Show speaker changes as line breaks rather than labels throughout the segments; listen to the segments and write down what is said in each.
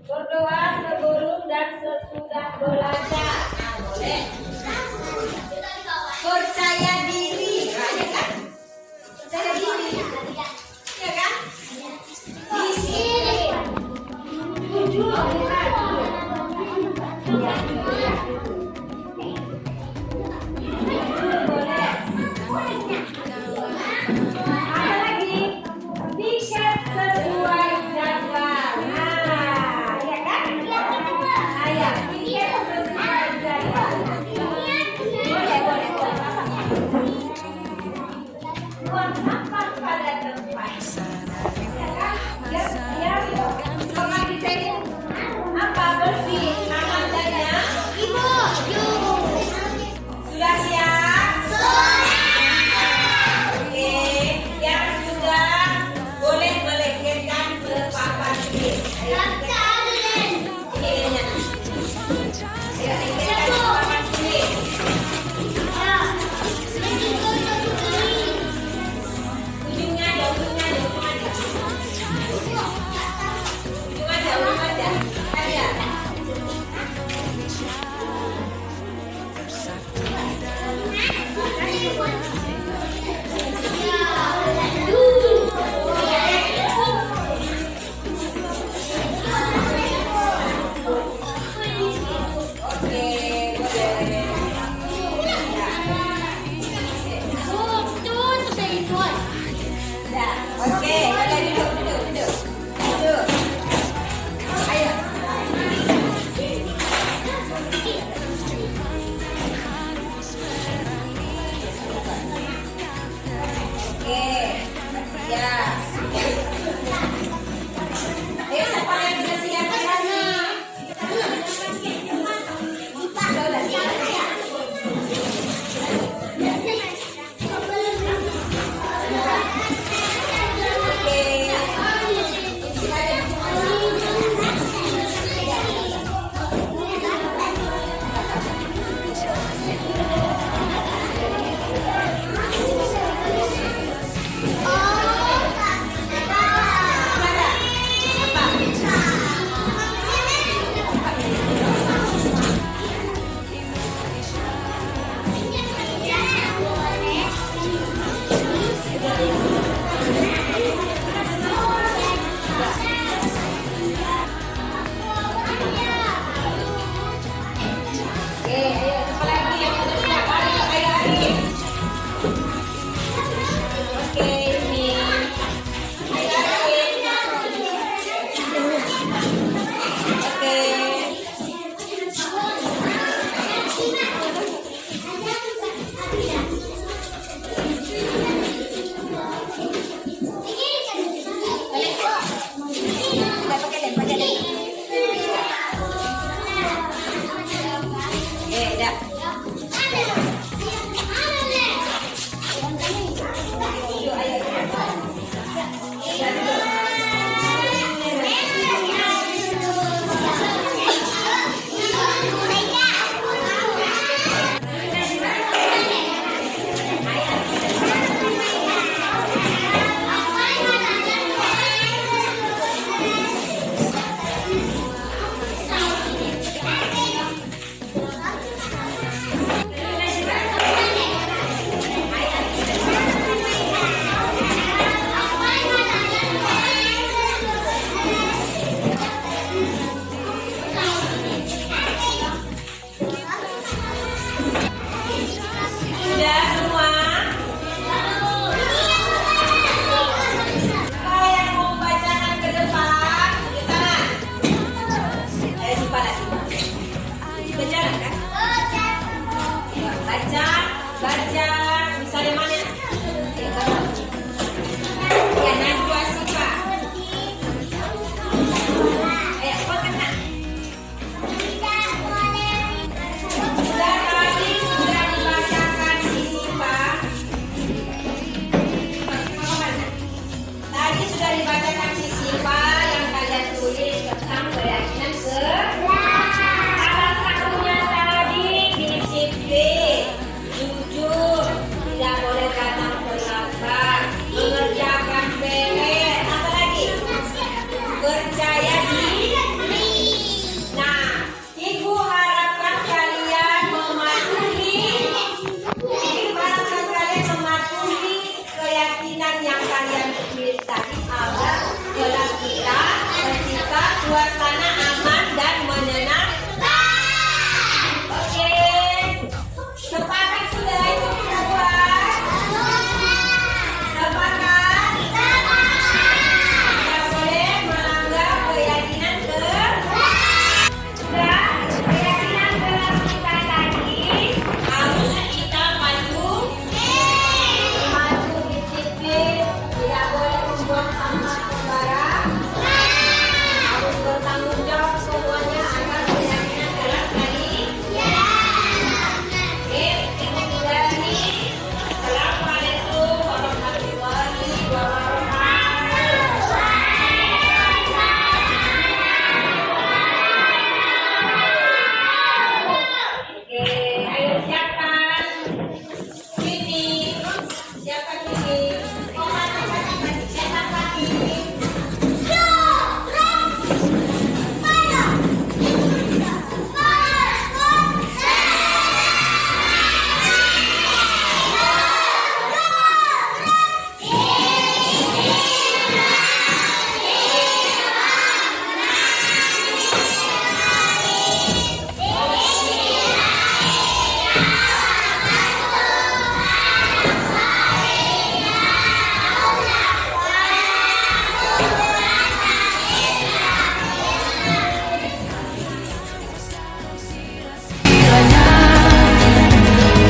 Berdoa sebelum dan sesudah belajar. Nah, boleh. Percaya diri, ya kan? Percaya diri, ya kan? Disiplin. Ada lagi, tiket sesuai jadwal. Nah, ya kan? Ayo, tiket sesuai jadwal. Boleh. Buang sampah pada tempatnya. Ya kan? Ya. Kalau ditanya apa bersih namanya? Ibu. Sudah siap? Oke, yang sudah boleh melengketkan ke papan ini. Ayo, ini. Ayo, lengketkan ke papan ini. Ujungnya ada. Ujung ada. Ayo. Oke, duduk. Ayo. Oke, ya. Ayo, siapa yang sudah siap lagi? Oke, bestari agar kelas kita mencipta suasana aman dan menyenangkan. Oke, sepakat sudah itu kita buat? Sepakat? Tidak boleh melanggar keyakinan keyakinan kelas kita tadi harus kita patuh disiplin, tidak boleh membuang sampah sembarang, harus bertanggung jawab semuanya agar keyakinan kelas tadi. Dari Assalamualaikum warahmatullahi wabarakatuh. Oke, ayo siapkan. Ini siapkan ini. Oh, siapkan lagi.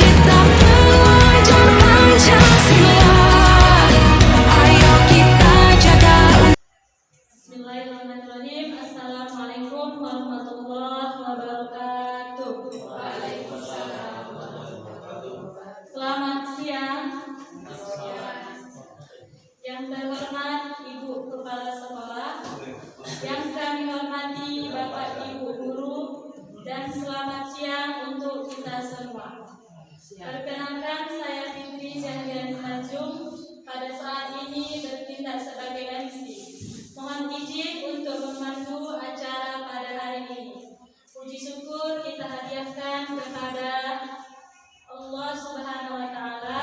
Kita pelajar Pancasila, ayo kita jaga.
Bismillahirrahmanirrahim. Assalamualaikum warahmatullahi wabarakatuh. Selamat siang. Yang terhormat Ibu Kepala Sekolah, yang kami hormati Bapak Ibu Guru, dan selamat siang untuk kita semua. Perkenalkan, saya Fitri Zahriani Tanjung, pada saat ini bertindak sebagai MC. Mohon izin untuk memandu acara pada hari ini. Puji syukur kita hadiahkan kepada Allah Subhanahu wa Ta'ala,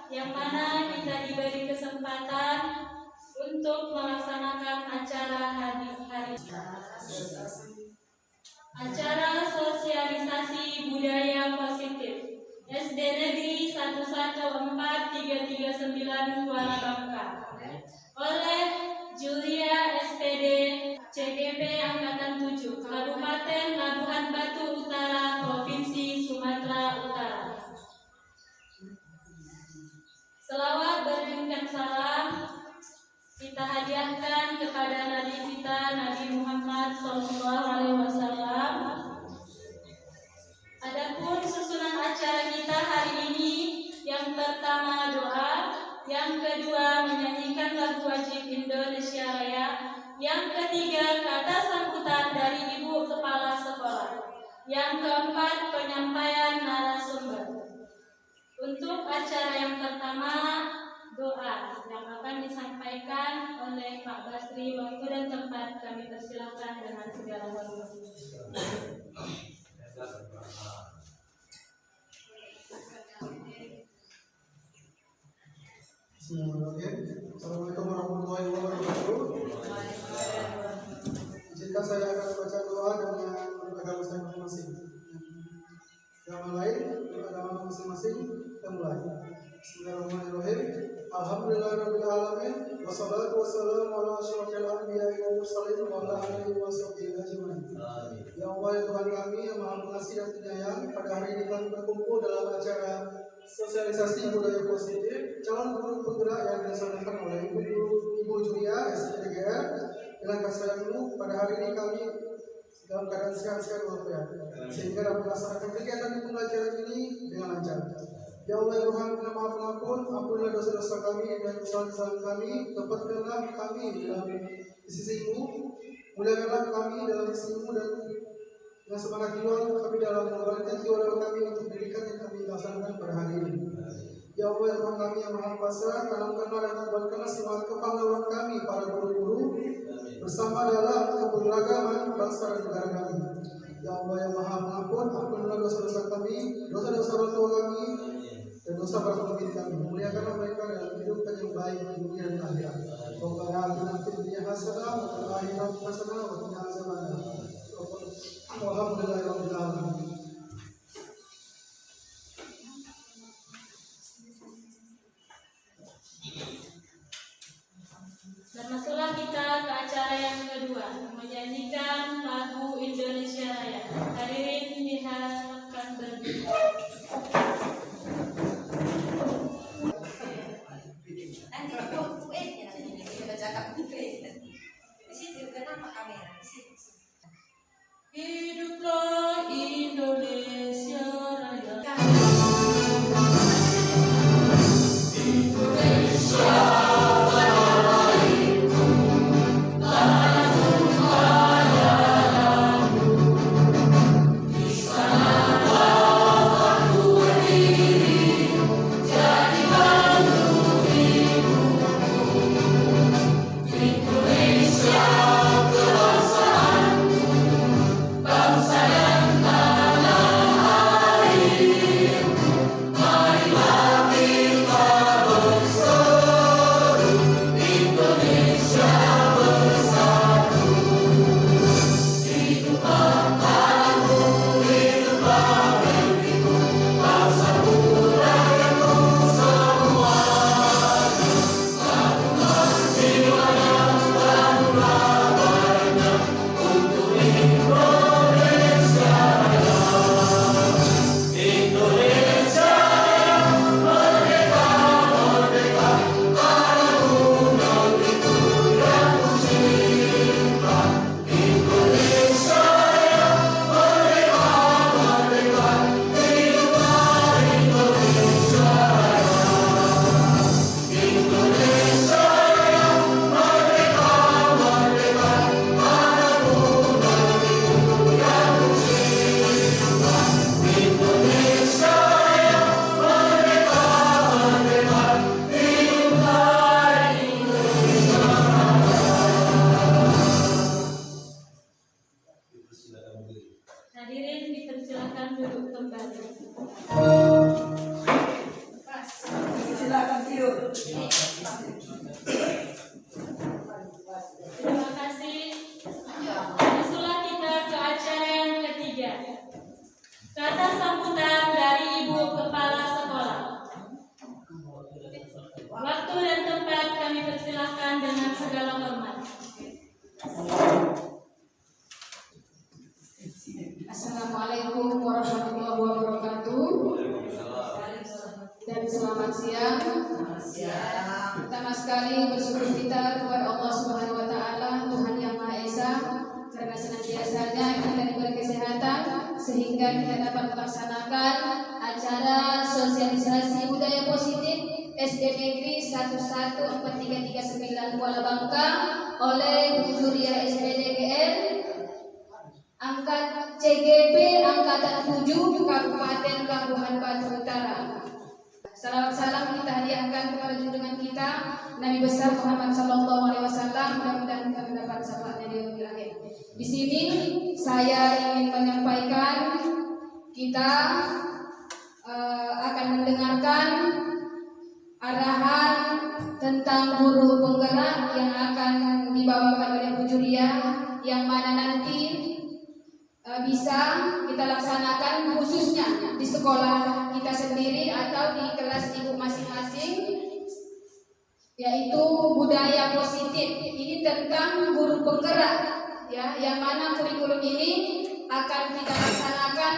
yang mana kita diberi kesempatan untuk melaksanakan acara hari acara sosialisasi budaya positif SD Negeri 11439 Kuala Bangka oleh Julia SPD CGP Angkatan 7 Kabupaten Labuhan Batu Utara Provinsi Sumatera Utara. Selawat beriringkan salam kita hadiahkan kepada Nabi kita Nabi Muhammad SAW. Adapun susunan acara kita hari ini, yang pertama doa, yang kedua menyanyikan lagu wajib Indonesia Raya, yang ketiga kata sambutan dari Ibu Kepala Sekolah, yang keempat penyampaian narasumber. Untuk acara yang pertama, doa yang akan disampaikan oleh Pak Basri. Waktu dan tempat kami persilahkan dengan segala hormat.
Bismillahirrahmanirrahim. Assalamualaikum warahmatullahi wabarakatuh. Izinkan saya akan membaca doa dengan agama saya masing-masing. Yang lain, agama masing-masing, kita mulai. Bismillahirrahmanirrahim. Alhamdulillahirabbil alamin, wassalatu wassalamu ala asyrofil anbiya'i wal mursalin wa ala alihi washabbihi ajmain. Ya Allah, ya Tuhan kami yang Maha Pengasih dan Penyayang, pada hari ini kami berkumpul dalam acara sosialisasi budaya positif calon guru penggerak yang dilaksanakan oleh Ibu Julia SPDGR dengan kasih sayang penuh. Pada hari ini kami dalam keadaan sehat-sehat walafiat, sehingga dapat melaksanakan kegiatan pembelajaran ini dengan lancar. Ya Allah, ya Tuhan yang Maha Pengampun, ampunilah dosa-dosa kami dan kesalahan kami, tempatkanlah kami dalam sisi-Mu, muliakanlah kami dalam sisi-Mu, dan dengan semangat jiwa kami dalam mengeluarkan jiwa kami untuk pendidikan yang kami laksanakan pada hari ini. Ya Allah, ya Tuhan kami yang Maha Kuasa, tanamkanlah dan kuatkanlah semangat kepahlawanan kami para guru-guru bersama dalam keberagaman bangsa dan negara kami. Ya Allah, yang Maha Pengampun, ampunilah dosa-dosa kami, dosa-dosa orang tua kami, dan dosa para pemimpin kami. Muliakanlah mereka dalam kehidupan yang baik di dunia dan akhirat. hasanah wa fil akhirati hasanah wa qina azabannar. Walhamdulillahirabbil alamin.
Dan masuklah kita ke acara yang kedua, menyanyikan lagu Indonesia Raya. Hadirin diharapkan berdiri.
Nanti kita cakap di situ kenapa kamera di situ.
Hiduplah Indonesia Raya. Hadirin dipersilakan duduk kembali.
Silakan tidur.
Terima kasih. Masuklah kita ke acara yang ketiga. Kata sambutan dari Ibu Kepala Sekolah. Waktu dan tempat kami persilahkan dengan segala hormat.
Assalamualaikum warahmatullahi wabarakatuh. Dan selamat siang. Pertama sekali bersyukur kita kepada Allah Subhanahu wa taala, Tuhan yang Maha Esa, karena senantiasanya kita diberi kesehatan sehingga kita dapat melaksanakan acara sosialisasi budaya positif SD Negeri 11439 Kuala Bangka oleh Bu Zuria SPDGL angkat CGP Angkatan 7 Kabupaten Labuhan Batu Utara. Salam kita hadiahkan kepada junjungan kita Nabi besar Muhammad sallallahu alaihi wasallam, mudah-mudahan kita mendapat syafaatnya di yaumil akhir. Di sini saya ingin menyampaikan kita akan mendengarkan arahan tentang guru penggerak yang akan dibawakan oleh Bu Julia, yang mana nanti bisa kita laksanakan khususnya di sekolah kita sendiri atau di kelas ibu masing-masing, yaitu budaya positif. Ini tentang guru penggerak, ya, yang mana kurikulum ini akan kita laksanakan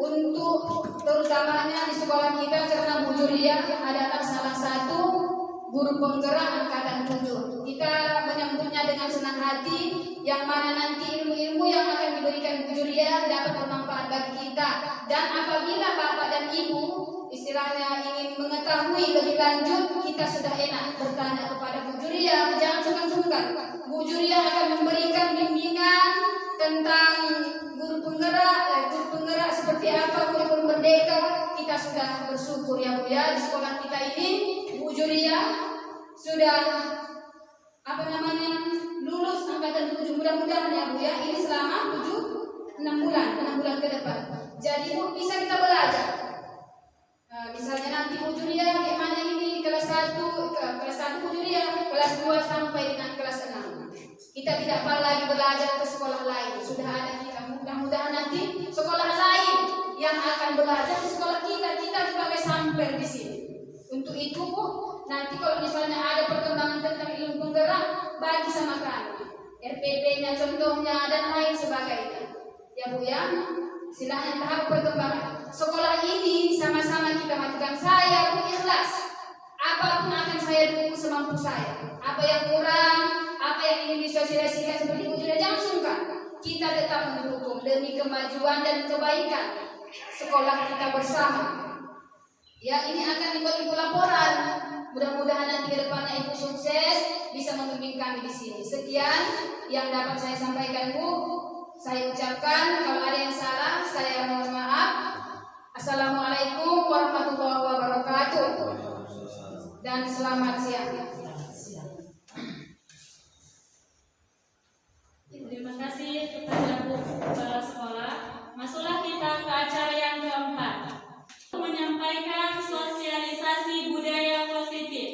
untuk terutamanya di sekolah kita, karena Bu Julia adalah salah satu guru penggerak angkatan 7. Kita menyambutnya dengan senang hati, yang mana nanti ilmu-ilmu yang akan diberikan Bu Julia dapat bermanfaat bagi kita. Dan apabila Bapak dan Ibu istilahnya ingin mengetahui lebih lanjut, kita sudah enak bertanya kepada Bu Julia, jangan sungkan-sungkan. Bu Julia akan memberikan bimbingan tentang guru penggerak seperti apa, kurikulum merdeka. Kita sudah bersyukur ya Bu ya, di sekolah kita ini Bu Julia sudah lulus angkatan 7. Mudah-mudahan ya Bu ya, ini selama 6 bulan ke depan. Jadi Bu bisa kita belajar. Misalnya nanti Bu Julia gimana ini kelas 1 Bu Julia, kelas 2 sampai dengan kelas 6. Kita tidak perlu lagi belajar ke sekolah lain. Sudah ada kita, mudah-mudahan nanti sekolah lain yang akan belajar di sekolah kita sebagai sampel di sini. Untuk itu Bu, nanti kalau misalnya ada perkembangan tentang ilmu penggerak, bagi sama kami. RPP-nya contohnya dan lain sebagainya. Ya Bu ya, silahkan tahap perkembangan. Sekolah ini sama-sama kita majukan. Saya Bu ikhlas. Apapun akan saya dukung semampu saya. Apa yang kurang, apa yang ingin disosialisasikan seperti Bu jangan sungkan. Kita tetap mendukung demi kemajuan dan kebaikan sekolah kita bersama. Ya, ini akan dibuat Ibu laporan. Mudah-mudahan nanti ke depannya Ibu sukses bisa membimbing kami di sini. Sekian yang dapat saya sampaikan Bu. Saya ucapkan kalau ada yang salah saya mohon maaf. Assalamualaikum warahmatullahi wabarakatuh. Dan selamat siang.
Terima kasih kepada Bu Kepala Sekolah. Masuklah kita ke acara yang keempat, menyampaikan sosialisasi budaya positif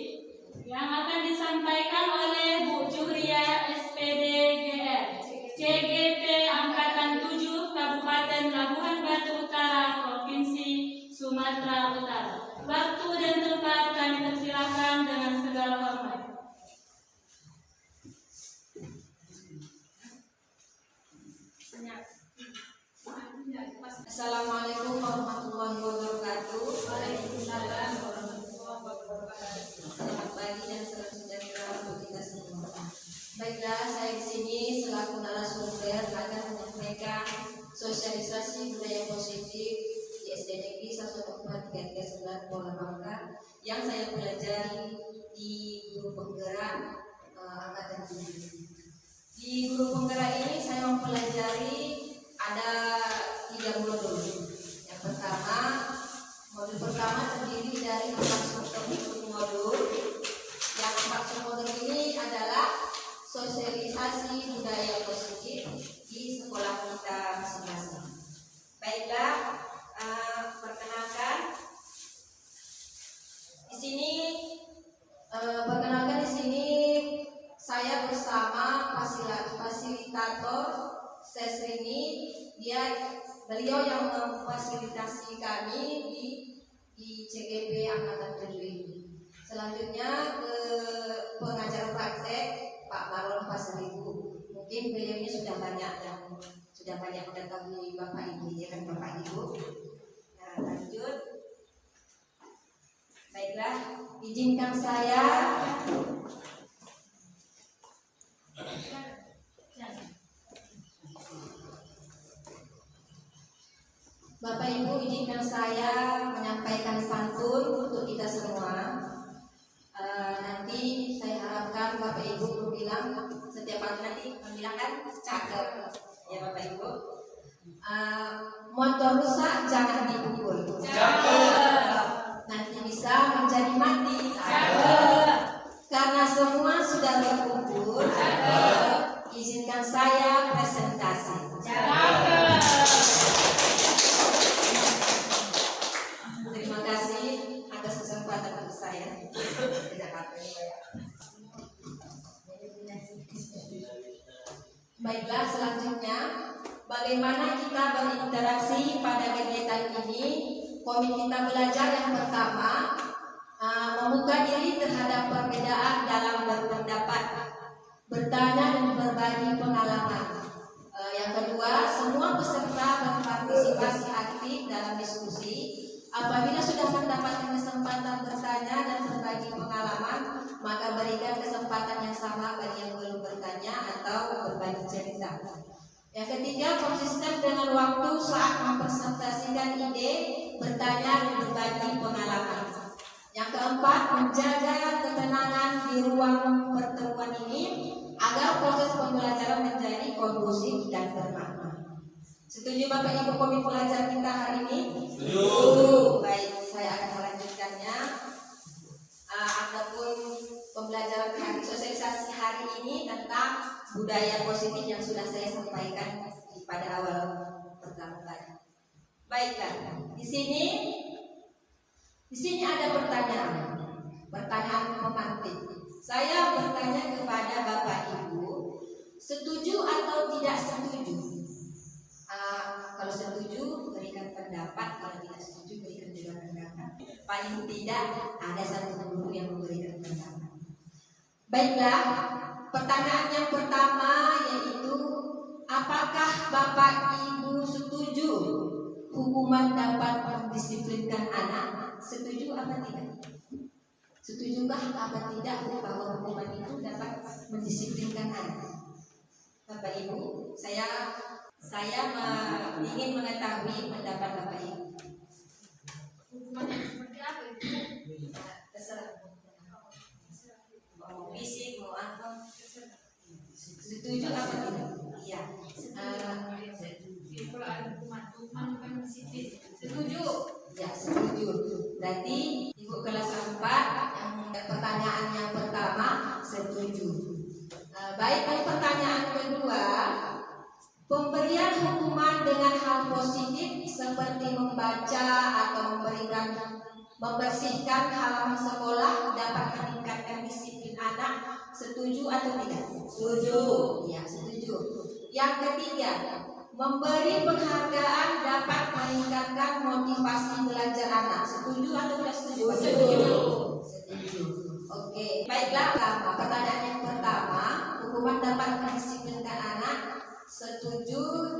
yang akan disampaikan oleh Bu Juhria SPD GR CGP Angkatan 7 Kabupaten Labuhan Batu Utara Provinsi Sumatera Utara. Waktu dan tempat kami persilakan dengan segala hormat.
Assalamualaikum warahmatullahi wabarakatuh. Waalaikumsalam warahmatullahi wabarakatuh. Selamat pagi dan salam sejahtera untuk kita semua. Baiklah, saya di sini selaku narasumber akan menyampaikan sosialisasi budaya positif di SD Negeri 14339 Kuala Bangka yang saya pelajari di guru penggerak angkatan 7. Di guru penggerak ini saya mempelajari ada 3 modul. Yang pertama, modul pertama terdiri dari 4 submodul. Yang 4 submodul ini adalah sosialisasi budaya positif di sekolah kita masing-masing. Baiklah, perkenalkan di sini saya bersama fasilitator sesi ini. Beliau yang memfasilitasi kami di CGP Angkatan 7 ini. Selanjutnya ke pengajar praktek Pak Baron Pasaribu. Mungkin beliau ini sudah banyak mengetahui Bapak Ibu, ya kan Bapak Ibu. Nah, lanjut. Baiklah, izinkan saya Bapak Ibu, izinkan saya menyampaikan pantun untuk kita semua. Nanti saya harapkan Bapak Ibu bilang setiap pantun nanti membilangkan cakep, ya Bapak Ibu. Motor rusak jangan dipukul. Cakep. Nanti bisa menjadi mati. Cakep. Karena semua sudah berkumpul. Cakep. Izinkan saya presentasi. Cakep. Terima kasih atas kesempatan untuk saya. Baiklah, selanjutnya bagaimana kita berinteraksi pada kegiatan ini. Poin kita belajar yang pertama, membuka diri terhadap perbedaan dalam berpendapat, bertanya dan berbagi pengalaman. Yang kedua, semua peserta berpartisipasi aktif dalam diskusi. Apabila sudah mendapatkan kesempatan bertanya dan berbagi pengalaman, maka berikan kesempatan yang sama bagi yang belum bertanya atau berbagi cerita. Yang ketiga, konsisten dengan waktu saat mempresentasikan ide, bertanya dan berbagi pengalaman. Yang keempat, menjaga ketenangan di ruang pertemuan ini agar proses pembelajaran menjadi kondusif dan bermakna. Setuju Bapak Ibu komit pelajar kita hari ini? Setuju. Baik, saya akan melanjutkannya. Ataupun pembelajaran sosialisasi hari ini tentang budaya positif yang sudah saya sampaikan pada awal pertama tadi. Baiklah, di sini ada pertanyaan pemantik. Saya bertanya kepada Bapak Ibu, paling tidak ada satu guru yang memberikan pendapat. Baiklah, pertanyaan yang pertama yaitu, apakah Bapak Ibu setuju hukuman dapat mendisiplinkan anak? Setuju apa tidak? Setujukah apa tidak bahwa hukuman itu dapat mendisiplinkan anak? Bapak Ibu, saya ingin mengetahui pendapat Bapak Ibu.
Hukuman yang seperti apa itu?
Terserah. Mau fisik, mau apa? Setuju apa tidak? Iya.
Kalau ada hukuman bukan disiplin. Setuju.
Ya, setuju. Berarti Ibu kelas 4 yang pertanyaan yang pertama setuju. Baik, pertanyaan kedua, pemberian hukuman dengan hal positif seperti membaca atau membersihkan halaman sekolah dapat meningkatkan disiplin anak. Setuju atau tidak? Setuju. Ya, setuju. Yang ketiga, memberi penghargaan dapat meningkatkan motivasi belajar anak. Setuju atau tidak setuju? Setuju. Setuju. Oke, baiklah. Pertanyaan yang pertama, hukuman dapat mendisiplinkan anak. Setuju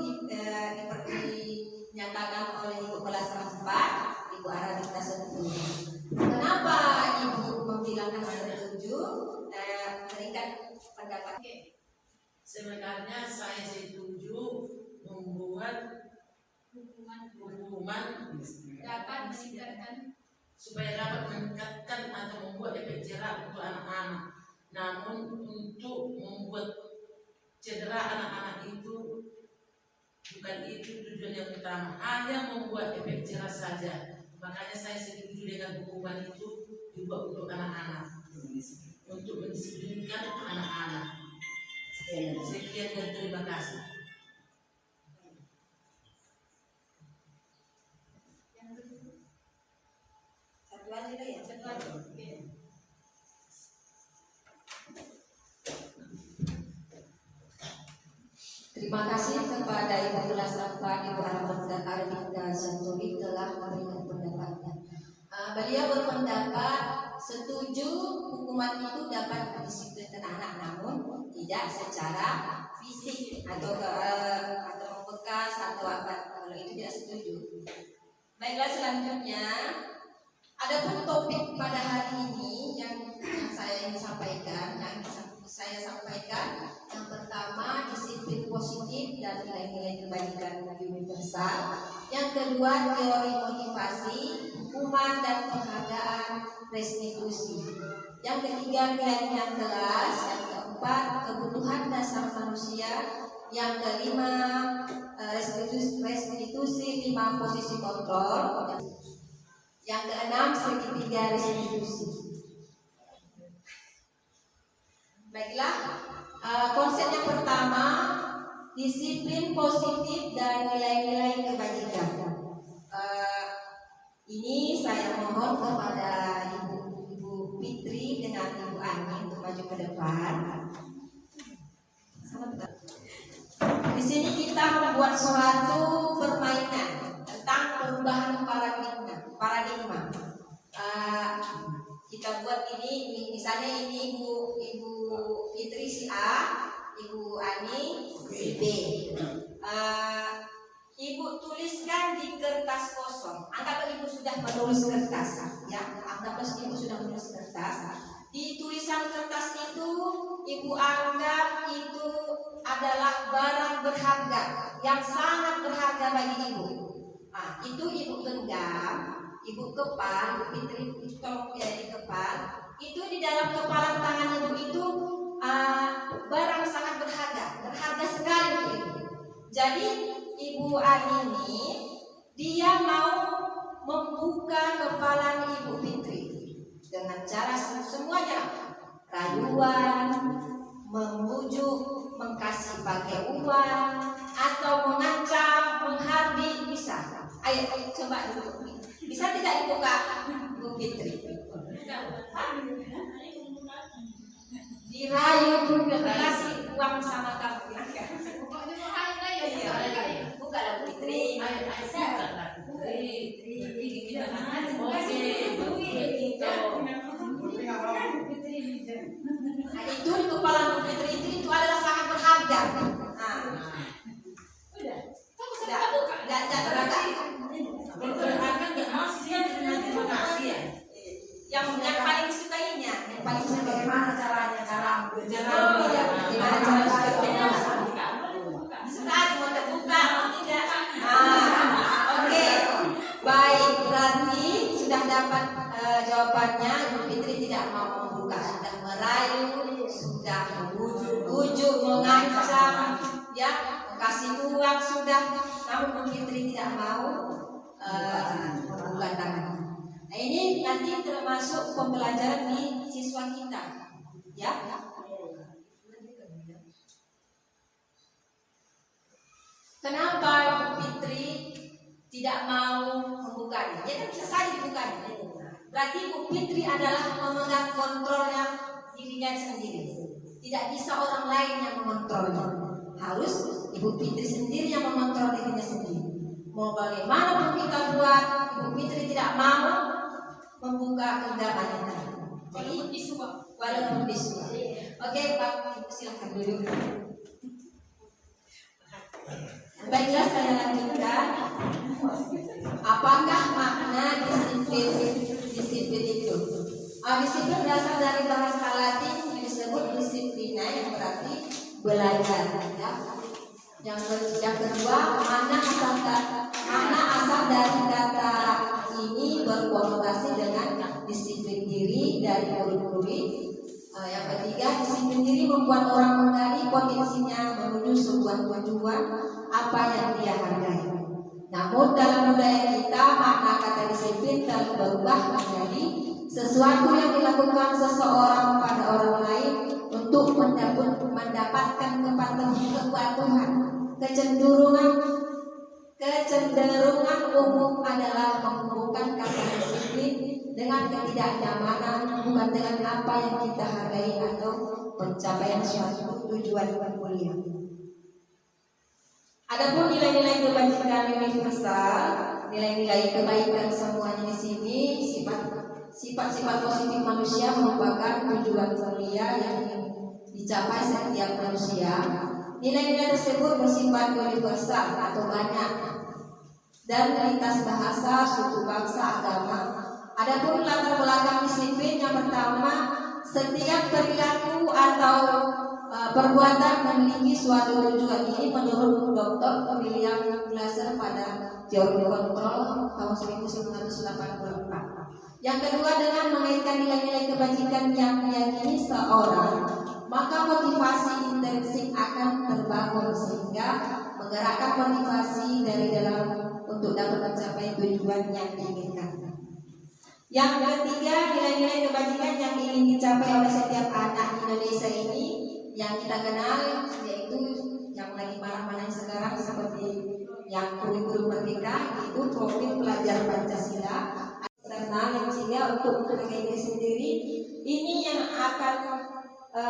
dinyatakan oleh Ibu kelas 4, Ibu Aradita setuju. Kenapa Ibu membilang setuju? Berikan pendapat.
Sebenarnya saya setuju membuat hukuman
Dapat meningkatkan.
supaya dapat meningkatkan atau membuat efek jerah untuk anak-anak. Namun untuk membuat cedera anak-anak itu bukan itu tujuan yang utama, hanya membuat efek jerah saja. Makanya saya setuju dengan hukuman itu dibuat untuk anak-anak, untuk mendisiplinkan anak-anak. Sekian dan terima kasih.
Satu lagi ya.
Satu lagi. Oke.
Terima kasih kepada Ibu kelas 4, Ibu Aradita Santuri telah memberikan pendapatnya. Beliau berpendapat setuju hukuman itu dapat mendisiplinkan anak, namun tidak secara fisik atau membekas atau apa. Kalau itu tidak setuju. Baiklah, selanjutnya ada pun topik pada hari ini yang saya ingin sampaikan, yang pertama disiplin positif dan nilai-nilai kebaikan universal. Yang kedua teori motivasi, hukuman dan penghargaan, restitusi. Yang ketiga nilai-nilai kelas. Yang keempat kebutuhan dasar manusia. Yang kelima restitusi 5 posisi kontrol. Yang keenam segitiga restitusi. Baiklah, konsep yang pertama disiplin positif dan nilai-nilai kebajikan. Ini saya mohon kepada Ibu Fitri dengan Ibu Ani untuk maju ke depan. Di sini kita membuat suatu permainan tentang perubahan paradigma. Kita buat ini, misalnya ini Ibu Fitri si A, Ibu Ani si B. Ibu tuliskan di kertas kosong. Anggaplah Ibu sudah menulis kertas, ya. Anggaplah Ibu sudah menulis kertas. Di tulisan kertas itu Ibu anggap itu adalah barang berharga yang sangat berharga bagi Ibu. Nah, itu Ibu genggam, Ibu kepal, Ibu Fitri tolong dikepal. Itu di dalam kepalan tangan Ibu itu barang sangat berharga sekali untuk Ibu. Jadi Ibu Ani ini dia mau membuka kepala Ibu Fitri dengan cara semuanya, rayuan, membujuk, mengkasih pakai uang, atau mengancam, menghardik, bisa. Ayo coba Ibu. Bisa tidak dibuka Ibu Fitri? Dirayu juga, kasih uang sama kamu.
Pokoknya bahaya ya.
Buka lah Fitri.
Ayo,
Oke. Nah, itu di kepala Bu Fitri itu adalah sangat berharga. Nah, tidak berharga.
Berharga nggak masih terima kasih ya.
Yang paling disukainya, yang paling suka
Bagaimana caranya cara
Oh, iya. Gimana cara disukainya? Suka mau terbuka mau tidak? Oke. Baik, berarti sudah dapat jawabannya. Bu Fitri tidak mau membuka, sudah merayu, sudah bujuk-bujuk, mengancam, ya, kasih uang sudah. Namun Bu Fitri tidak mau membuka tangan. Nah, ini nanti termasuk pembelajaran di siswa kita, ya. Kenapa Bu Fitri tidak mau membukanya? Ya kan bisa saja dibukanya. Berarti Bu Fitri adalah memegang kontrolnya dirinya sendiri. Tidak bisa orang lain yang mengontrolnya. Harus Ibu Fitri sendiri yang mengontrol dirinya sendiri. Mau bagaimana pun kita buat, Ibu Fitri tidak mau membuka genggamannya tadi. Walaupun bisu. Oke, Pak, Ibu silakan duduk. Baiklah, saya lanjutkan. Apakah makna disiplin itu? Disiplin berasal dari bahasa Latin disebut disiplina yang berarti belajar. Ya. Yang kedua, makna asal dari kata ini berkonotasi dengan disiplin diri dari murid-murid. Yang ketiga, disiplin diri membuat orang menggali potensinya menuju sebuah tujuan apa yang dia hargai. Namun dalam budaya kita, makna kata disiplin telah berubah menjadi sesuatu yang dilakukan seseorang pada orang lain untuk mendapatkan kepatuhan. Kecenderungan umum adalah menghubungkan kata disiplin dengan ketidaknyamanan, bukan dengan apa yang kita hargai atau pencapaian suatu tujuan mulia. Adapun nilai-nilai kebajikan universal, nilai-nilai kebaikan semuanya di sini, sifat-sifat positif manusia merupakan tujuan mulia yang dicapai setiap manusia. Nilai-nilai tersebut bersifat universal atau banyak dan lintas bahasa, suku, bangsa, agama. Adapun latar belakang disiplin yang pertama, setiap perilaku atau perbuatan memiliki suatu tujuan. Ini menurut Dr. William Glasser pada teori kontrol tahun 1984. Yang kedua, dengan mengaitkan nilai-nilai kebajikan yang meyakini seorang, maka motivasi intrinsik akan terbangun sehingga menggerakkan motivasi dari dalam untuk dapat mencapai tujuan yang diinginkan. Yang ketiga, nilai-nilai kebajikan yang ingin dicapai oleh setiap anak Indonesia ini yang kita kenal, yaitu yang lagi marak-marak sekarang seperti yang kurikulum merdeka, itu profil pelajar Pancasila eksternal yang sehingga untuk menghargai diri sendiri ini yang akan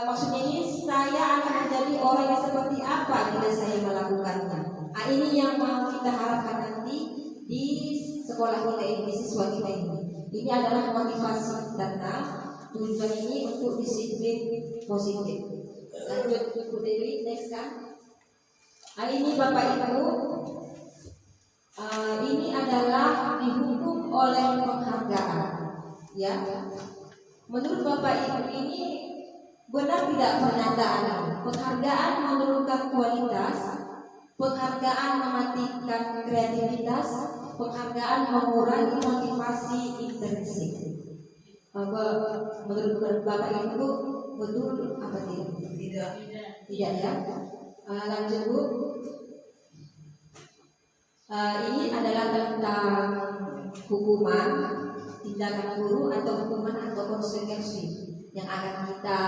maksudnya ini saya akan menjadi orang yang seperti apa bila saya melakukannya. Ini yang mau kita harapkan nanti di sekolah kita ini, di siswa kita ini. Ini adalah motivasi internal. Tujuan ini untuk disiplin positif. Lanjut Ibu Dewi, next kan? Ini Bapak Ibu, ini adalah dihukum oleh penghargaan. Ya, menurut Bapak Ibu ini benar tidak pernyataan penghargaan menurunkan kualitas, penghargaan mematikan kreativitas, penghargaan mengurangi motivasi intrinsik. Menurut Bapak Ibu betul apa tidak? Tidak ya. Lanjut Bu. Ini adalah tentang hukuman, tindakan guru atau hukuman atau konsekuensi yang akan kita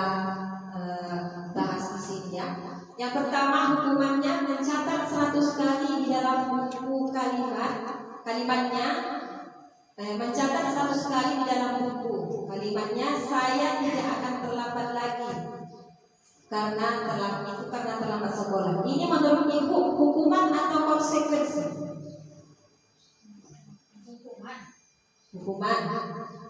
bahas di sini ya. Yang pertama, hukumannya mencatat 100 kali di dalam buku kalimatnya mencatat 100 kali di dalam buku kalimatnya, saya tidak akan terlambat lagi karena terlambat sekolah. Ini menurut Ibu hukuman atau konsekuensi? Hukuman.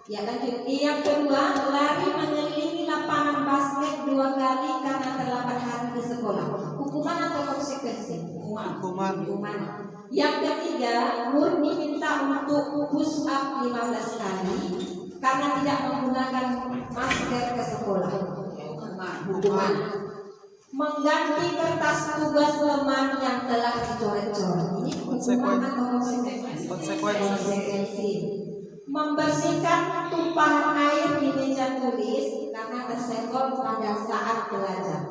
Ya lanjut. Yang kedua, lari mengelilingi lapangan basket 2 kali karena terlambat hari di sekolah. Hukuman atau konsekuensi?
Hukuman.
Yang ketiga, murid diminta untuk push up 15 kali karena tidak menggunakan masker ke sekolah. Hukuman. Mengganti kertas tugas teman yang telah dicoret-coret. Ini hukuman atau konsekuensi? Membersihkan tumpahan air di meja tulis karena tersenggol pada saat belajar.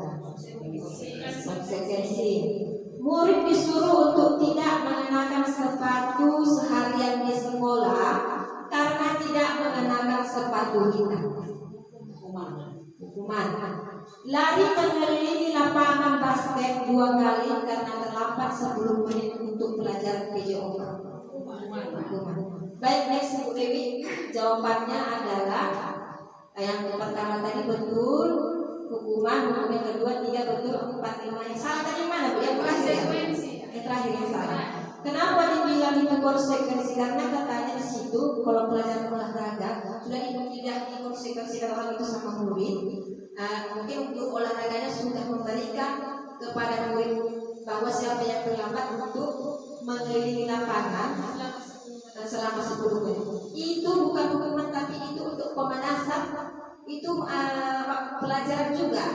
Konsekuensi. Murid disuruh untuk tidak mengenakan sepatu seharian di sekolah karena tidak mengenakan sepatu hitam. Hukuman. Lari mengelilingi lapangan basket 2 kali karena terlambat 10 menit untuk belajar PJOK. Hukuman. Baik, next Bu Dewi, jawabannya adalah yang pertama tadi betul, hukuman, yang kedua 3 betul, 4, 5 yang salah tadi mana Bu? Yang terakhir, yang terakhir yang salah. Kenapa dibilang itu konsekuensi? Karena katanya di situ kalau pelajaran olahraga sudah tidak dikonsekuensikan orang itu sama murid. Mungkin untuk olahraganya sudah memberikan kepada murid bahwa siapa yang terlambat untuk mengelilingi lapangan selama 10 menit. Itu bukan hukuman tapi itu untuk pemanasan. Itu pelajaran juga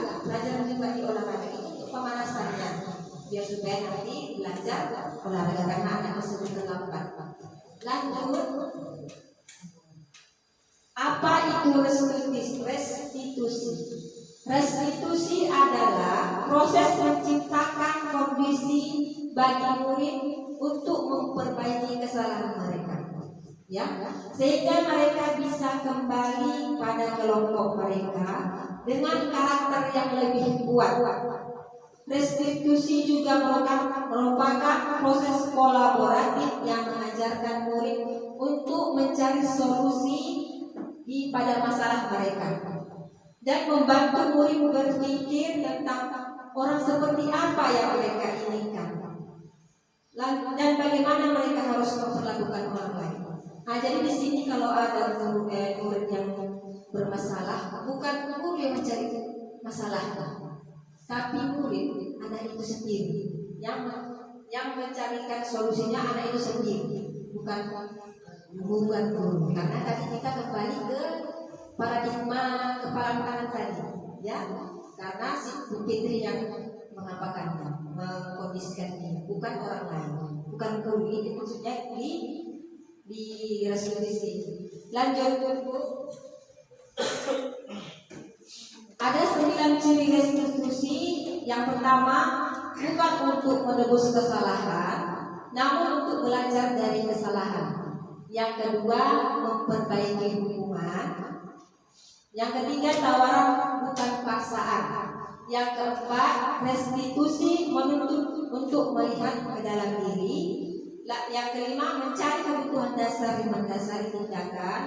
di olahraga itu untuk pemanasannya biar supaya nanti belajar olahraga karena anak tersebut terlambat. Lanjut, apa itu restitusi? Restitusi adalah proses menciptakan kondisi bagi murid untuk memperbaiki kesalahan mereka, ya, sehingga mereka bisa kembali pada kelompok mereka dengan karakter yang lebih kuat. Restitusi juga merupakan proses kolaboratif yang mengajarkan murid untuk mencari solusi pada masalah mereka dan membantu murid berpikir tentang orang seperti apa yang mereka inginkan dan bagaimana mereka harus memperlakukan orang lain. Nah, jadi di sini kalau ada murid yang bermasalah, bukan guru yang mencari masalahnya, tapi murid, anak itu sendiri yang mencarikan solusinya, anak itu sendiri, bukan guru. Karena tadi kita kembali ke paradigma kepala tangan tadi, ya, karena si Bu Fitri yang mengapakannya, mengkondisikannya, bukan orang lain, bukan guru. Ini maksudnya di restitusi. Lanjut Bu. Ada 9 ciri restitusi. Yang pertama, bukan untuk menebus kesalahan, namun untuk belajar dari kesalahan. Yang kedua, memperbaiki hubungan. Yang ketiga, tawaran bukan paksaan. Yang keempat, restitusi menuntut untuk melihat ke dalam diri. Yang kelima, mencari kebutuhan dasar yang mendasari tindakan.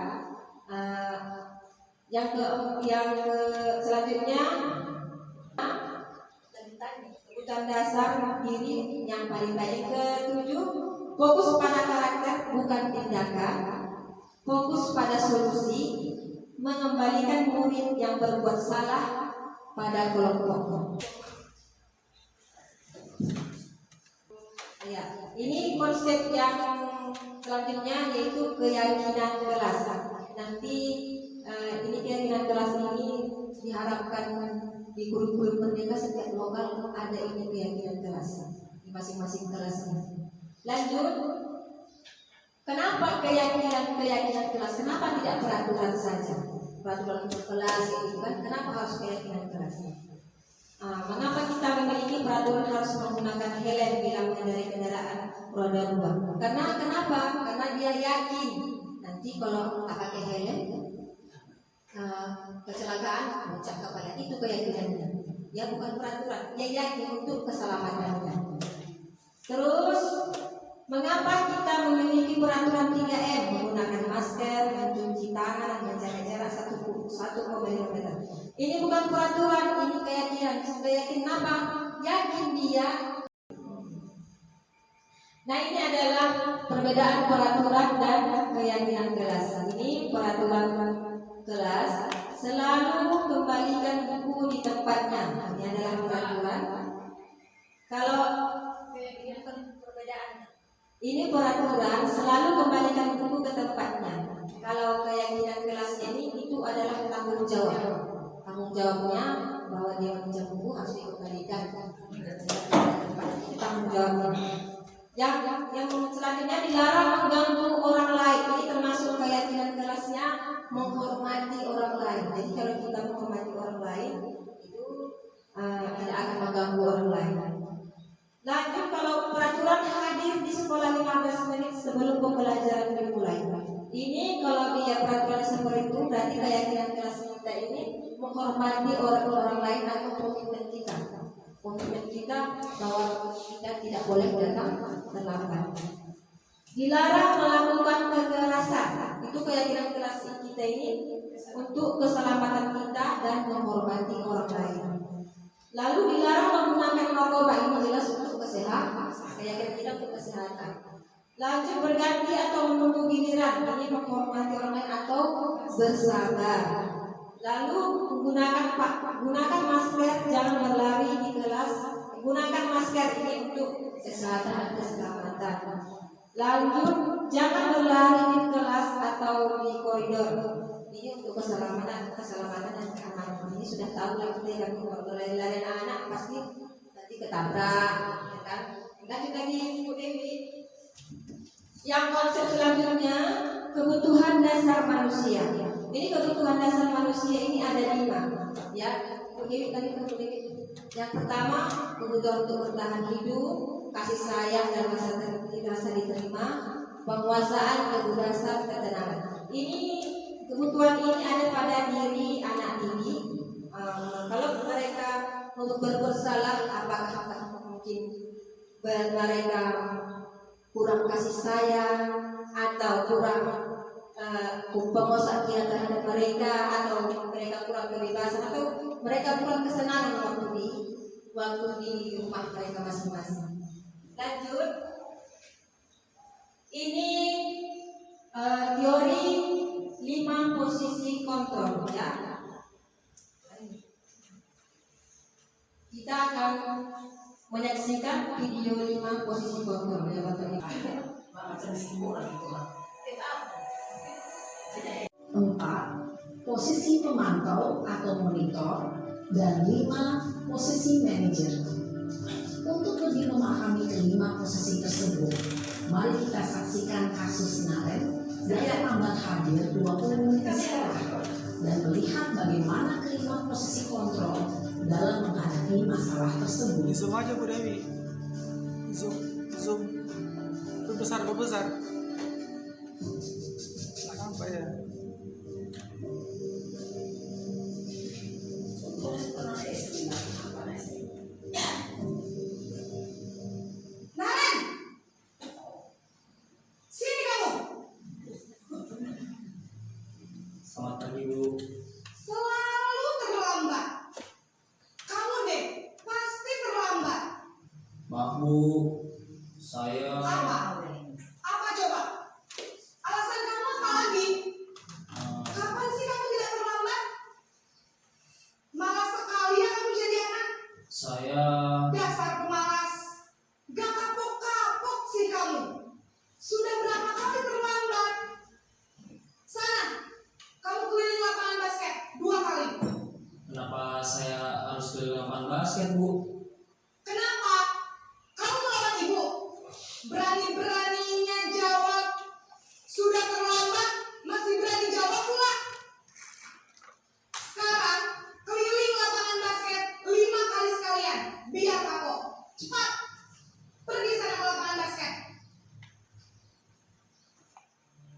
Selanjutnya, kebutuhan dasar diri yang paling baik. Ketujuh, fokus pada karakter bukan tindakan. Fokus pada solusi, mengembalikan murid yang berbuat salah pada kelompok. Ya, ini konsep yang selanjutnya yaitu keyakinan kelas. Nanti ini keyakinan kelas ini diharapkan di kurikulum merdeka setiap lokal ada ini keyakinan kelas di masing-masing kelasnya. Lanjut, kenapa keyakinan kelas? Kenapa tidak peraturan saja? Peraturan untuk kelas itu kan, kenapa harus keyakinan kelas? Mengapa kita memiliki peraturan harus menggunakan helm bila mengendarai kendaraan roda 2? Kenapa? Karena dia yakin nanti kalau tak pakai helm kecelakaan pecah kepala. Itu keyakinannya. Ya, bukan peraturan. Dia yakin untuk keselamatannya. Terus, mengapa kita memiliki peraturan 3M? Menggunakan masker, mencuci tangan, dan menjaga jarak 1,5 meter. Ini bukan peraturan, ini keyakinan. Keyakinan apa? Yakin dia. Nah, ini adalah perbedaan peraturan dan keyakinan kelas. Ini peraturan kelas, selalu kembalikan buku di tempatnya. Ini adalah peraturan. Kalau perbedaan, ini peraturan, selalu kembalikan buku ke tempatnya. Kalau keyakinan kelasnya ini, itu adalah tanggung jawab. Tanggung jawabnya bahwa dia meminjam buku harus dikembalikan. Itu tanggung jawabnya. Yang selanjutnya, dilarang mengganggu orang lain. Ini termasuk keyakinan kelasnya, menghormati orang lain. Jadi kalau kita menghormati orang lain, itu tidak akan mengganggu orang lain. Lanjut, kalau peraturan hadir di sekolah 15 menit sebelum pembelajaran dimulai. Ini kalau dia peraturan seperti itu, berarti keyakinan kelas kita ini menghormati orang lain atau komitmen kita. Komitmen kita bahwa kita tidak boleh datang terlambat. Dilarang melakukan kekerasan. Itu keyakinan kelas kita ini untuk keselamatan kita dan menghormati orang lain. Lalu dilarang menggunakan narkoba. Ini jelas untuk kesehatan. Keyakinan kita untuk kesehatan. Lanjut, berganti atau menunggu giliran. Ini menghormati orang lain atau bersabar. Lalu gunakan masker, jangan berlari di kelas. Gunakan masker ini untuk kesehatan dan keselamatan. Lanjut, jangan berlari di kelas atau di koridor. Ini untuk keselamatan dan keamanan. Ini sudah tahu lah kita yang berlari-lari anak pasti nanti ketabrak, ya kan? Lanjut lagi, Bu Dewi. Yang konsep selanjutnya, kebutuhan dasar manusia. Ini kebutuhan dasar manusia ini ada 5. Ya, Bu Dewi tadi Bu Dewi. Yang pertama, kebutuhan untuk bertahan hidup, kasih sayang dan rasa diterima, penguasaan, kebebasan, ketenangan. Ini kebutuhan ini ada pada diri anak ini. Kalau mereka untuk berbuat salah, apakah mungkin mereka kurang kasih sayang atau kurang penguasaan terhadap mereka, atau mereka kurang kebebasan, atau mereka kurang kesenangan waktu di rumah mereka masing-masing. Lanjut, ini teori 5 posisi kontrol, ya. Kita akan menyaksikan video 5 posisi kontrol, ya Bapak Ibu.
4. Posisi pemantau atau monitor, dan 5. Posisi manajer. Untuk lebih memahami kelima posisi tersebut, mari kita saksikan kasus Naren yang terlambat hadir 20 menit di sekolah dan melihat bagaimana kelima posisi kontrol dalam menghadapi masalah tersebut.
Zoom aja Bu Dewi. Zoom. Berbesar. Apa ya?
Naren, sini kamu.
Selamat pagi, Bu.
Selalu terlambat. Kamu deh, pasti terlambat.
Maaf, Bu. Saya
Apa coba? Alasan kamu apa lagi? Kapan sih kamu tidak terlambat? Malas sekali ya kamu jadi anak.
saya
Dasar pemalas. Gak kapok-kapok sih kamu. Sudah berapa kali terlambat? Sana, kamu keliling lapangan basket 2 kali.
kenapa saya harus ke lapangan basket, Bu?
Kenapa? Kamu melawan ibu. Berani-beraninya jawab. Sudah terlambat, masih berani jawab pula. Sekarang, keliling lapangan basket 5 kali sekalian. Biar kapok. Cepat. Pergi sana ke lapangan basket.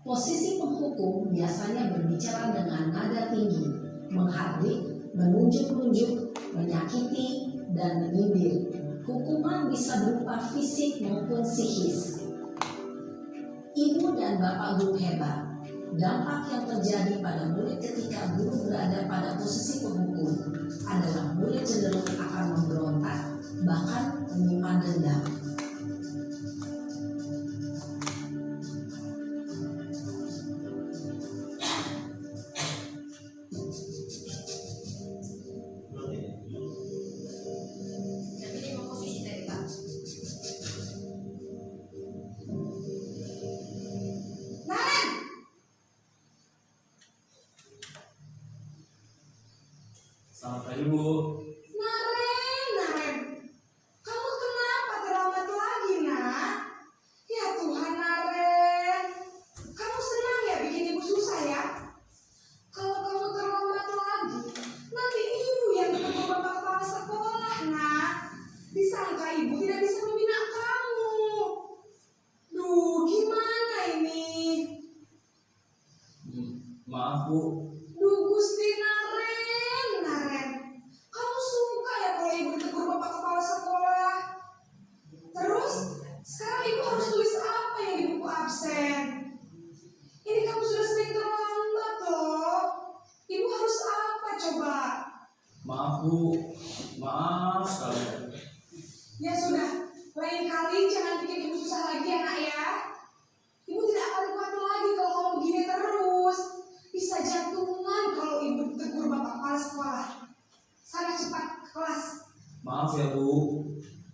Posisi penghukum biasanya berbicara dengan nada tinggi, menghardik, menunjuk-nunjuk, menyakiti, dan menyindir. Hukuman bisa berupa fisik maupun psikis. Ibu dan bapak guru hebat. Dampak yang terjadi pada murid ketika guru berada pada posisi penghukum adalah murid cenderung akan memberontak, bahkan menyimpan dendam.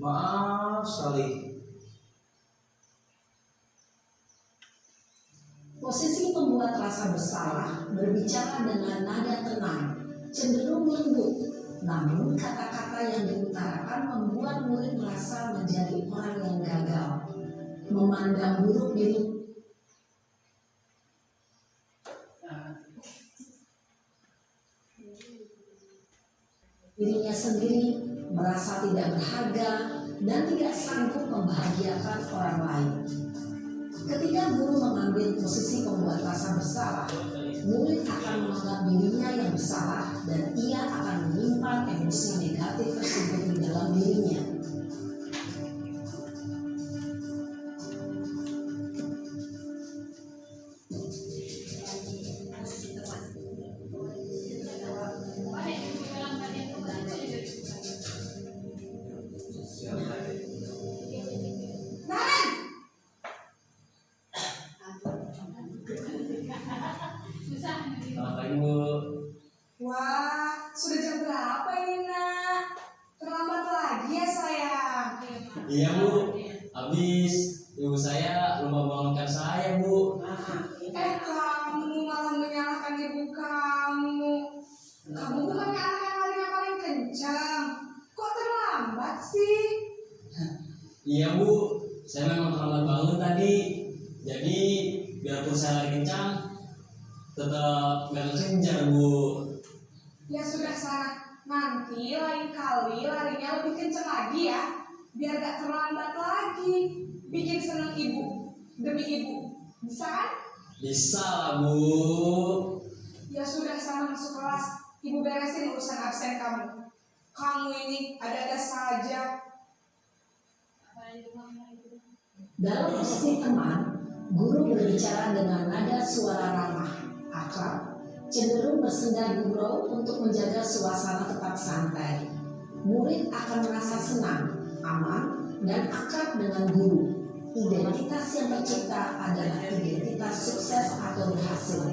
Maaf sekali.
Posisi pembuat rasa bersalah berbicara dengan nada tenang, cenderung lembut. Namun kata-kata yang diutarakan membuat murid merasa menjadi orang yang gagal, memandang buruk dirinya sendiri, merasa tidak berharga dan tidak sanggup membahagiakan orang lain. Ketika guru mengambil posisi pembuat rasa bersalah, murid akan menganggap dirinya yang bersalah dan ia akan menyimpan emosi negatif tersebut di dalam dirinya.
Naren,
Selamat pagi Bu.
wah, sudah jam berapa ini nak? Terlambat lagi ya sayang.
Iya Bu, habis ibu saya lupa bangunkan saya Bu.
Kamu malah menyalahkan ibu kamu. Kamu bukannya anak yang larinya paling kencang. Kok terlambat sih?
Iya Bu, saya memang terlambat bangun tadi. Jadi biarpun saya lari kencang, tetap gak kejar Bu.
Ya sudah sana. Nanti lain kali larinya lebih kencang lagi ya. Biar gak terlambat lagi. Bikin seneng ibu. Demi ibu. Bisa kan?
Bisa lah Bu.
Ya sudah sana masuk kelas. Ibu beresin urusan absen kamu. Kamu ini ada-ada saja.
Dalam posisi teman, guru berbicara dengan nada suara ramah, akrab, cenderung bersenda gurau untuk menjaga suasana tetap santai. Murid akan merasa senang, aman, dan akrab dengan guru. Identitas yang tercipta adalah identitas sukses atau berhasil.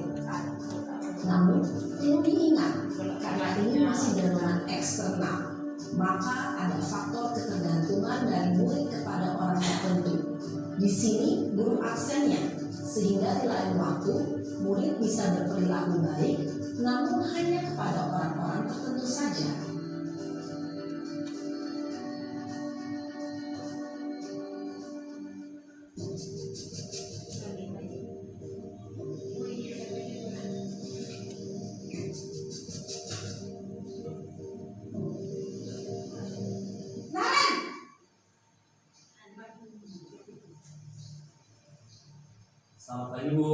Namun, perlu diingat, karena ini masih dorongan eksternal, maka ada faktor ketergantungan dari murid kepada orang tertentu. Di sini guru absennya, sehingga di lain waktu murid bisa berperilaku baik, namun hanya kepada orang-orang tertentu saja.
Naren!
Selamat pagi Bu.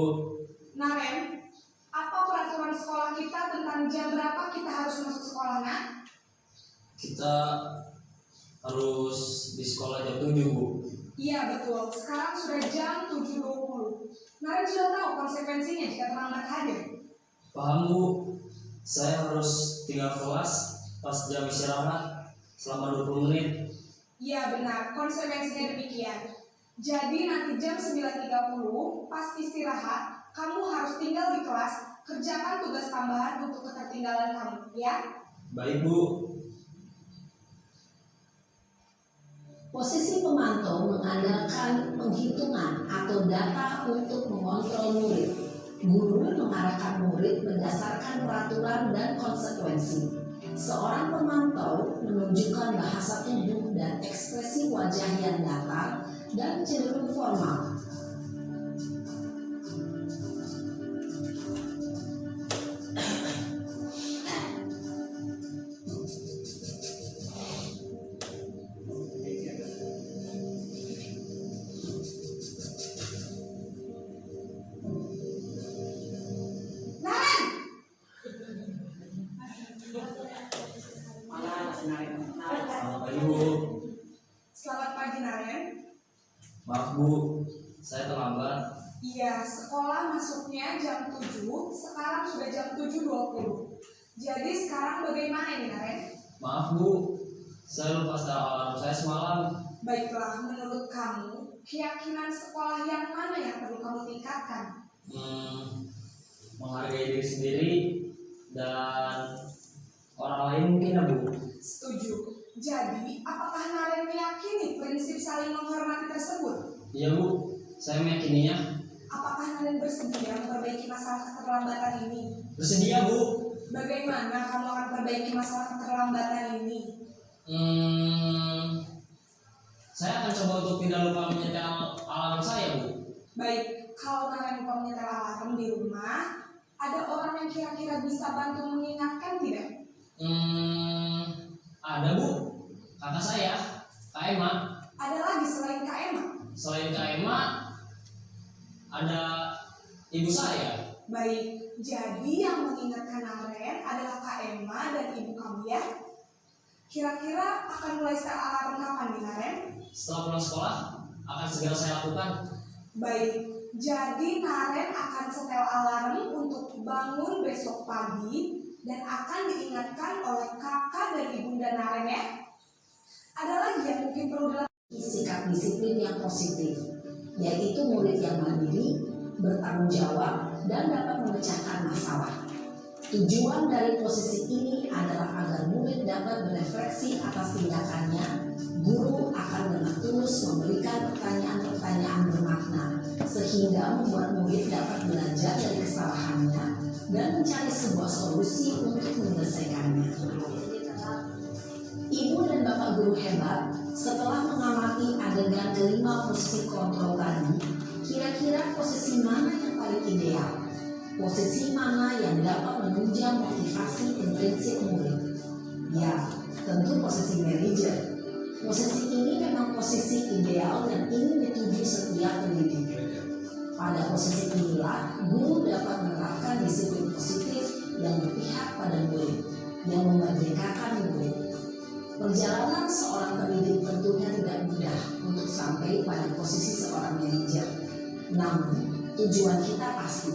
Naren, apa peraturan sekolah kita tentang jam berapa kita harus masuk sekolah, nak?
Kita harus di sekolah jam 7 Bu.
Iya betul, sekarang sudah jam 7.20. Naren sudah tahu konsekuensinya jika terlambat hadir.
Paham Bu, saya harus tinggal kelas pas jam istirahat selama 20 menit.
Iya benar, konsekuensinya demikian. Jadi nanti jam 9.30 pas istirahat, kamu harus tinggal di kelas, kerjakan tugas tambahan untuk ketertinggalan kamu, ya?
Baik Bu.
Posisi pemantau mengandalkan penghitungan atau data untuk mengontrol murid. Guru mengarahkan murid berdasarkan peraturan dan konsekuensi. Seorang pemantau menunjukkan bahasa tubuh dan ekspresi wajah yang datar dan cenderung formal.
Selamat pagi Bu.
Selamat pagi Naren.
Maaf Bu, saya terlambat.
Iya, sekolah masuknya jam 7, sekarang sudah jam 7.20. Jadi sekarang bagaimana ini Naren?
Maaf Bu, saya lupa setel alarm saya semalam.
Baiklah, menurut kamu, keyakinan sekolah yang mana yang perlu kamu tingkatkan?
Menghargai diri sendiri dan orang lain mungkin ya Bu.
Setuju. Jadi, apakah Naren meyakini prinsip saling menghormati tersebut?
Iya Bu, saya meyakininya.
Apakah Naren bersedia memperbaiki masalah keterlambatan ini?
Bersedia Bu.
Bagaimana kamu akan perbaiki masalah keterlambatan ini?
Saya akan coba untuk tidak lupa menyetel alarm saya Bu.
Baik, kalau Naren lupa menyetel alarm di rumah, ada orang yang kira-kira bisa bantu mengingatkan tidak?
Ada Bu, kakak saya, Kak Emma.
Ada lagi selain Kak Emma?
Selain Kak Emma, ada ibu saya.
Baik, jadi yang mengingatkan Naren adalah Kak Emma dan ibu kamu ya? Kira-kira akan mulai setel alarm kapan nih Naren?
Setelah pulang sekolah, akan segera saya lakukan.
Baik, jadi Naren akan setel alarm untuk bangun besok pagi dan akan diingatkan oleh kakak dan ibunda Naren ya. Ada lagi yang mungkin perlu dilakukan?
Sikap disiplin yang positif, yaitu murid yang mandiri, bertanggung jawab, dan dapat memecahkan masalah. Tujuan dari posisi ini adalah agar murid dapat berefleksi atas tindakannya. Guru akan dengan tulus memberikan pertanyaan-pertanyaan bermakna, sehingga membuat murid dapat belajar dari kesalahannya dan mencari sebuah solusi untuk menyelesaikannya. Ibu dan bapak guru hebat, setelah mengamati adegan kelima posisi kontrol tadi, kira-kira posisi mana yang paling ideal? Posisi mana yang dapat menunjang motivasi intrinsik murid? Ya, tentu posisi manajer. Posisi ini memang posisi ideal dan ingin dituju setiap pendidik. Pada posisi inilah, guru dapat menerapkan disiplin positif yang berpihak pada murid, yang memerdekakan murid. Perjalanan seorang pendidik tentunya tidak mudah untuk sampai pada posisi seorang manajer. Namun, tujuan kita pasti,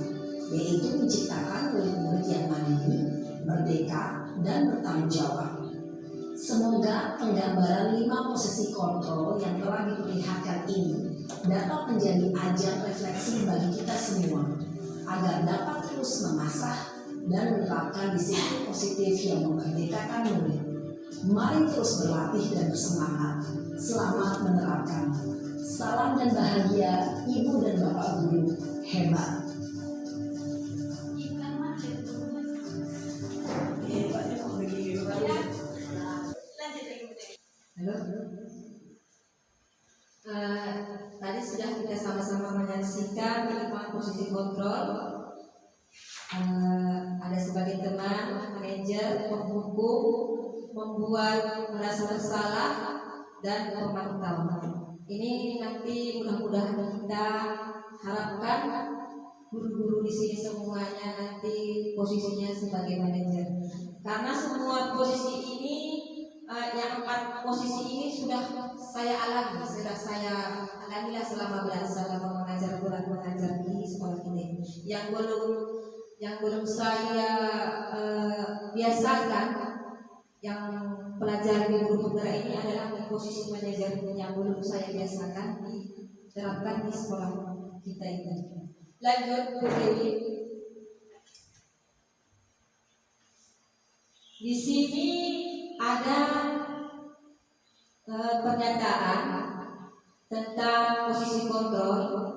yaitu menciptakan murid-murid yang mandiri, merdeka, dan bertanggung jawab. Semoga penggambaran 5 posisi kontrol yang telah diperlihatkan ini dapat menjadi ajang refleksi bagi kita semua, agar dapat terus mengasah dan menerapkan disiplin positif yang memerdekakan murid. Mari terus berlatih dan bersemangat. Selamat menerapkan. Salam dan bahagia Ibu dan Bapak Guru hebat.
Halo. Tadi sudah kita sama-sama menyaksikan 5 posisi kontrol. Ada sebagai teman, manajer, penghukum, membuat merasa bersalah, dan pemantau. Ini nanti mudah-mudahan kita harapkan guru-guru di sini semuanya nanti posisinya sebagai manajer. Karena semua posisi ini, yang 4 posisi ini sudah saya alami lah selama mengajar di sekolah ini. Yang belum saya biasakan, yang pelajar di guru penggerak ini adalah posisi manajer yang belum saya biasakan diterapkan di sekolah kita ini. Lanjut Bu Dewi. Di sini ada pernyataan tentang posisi kontrol.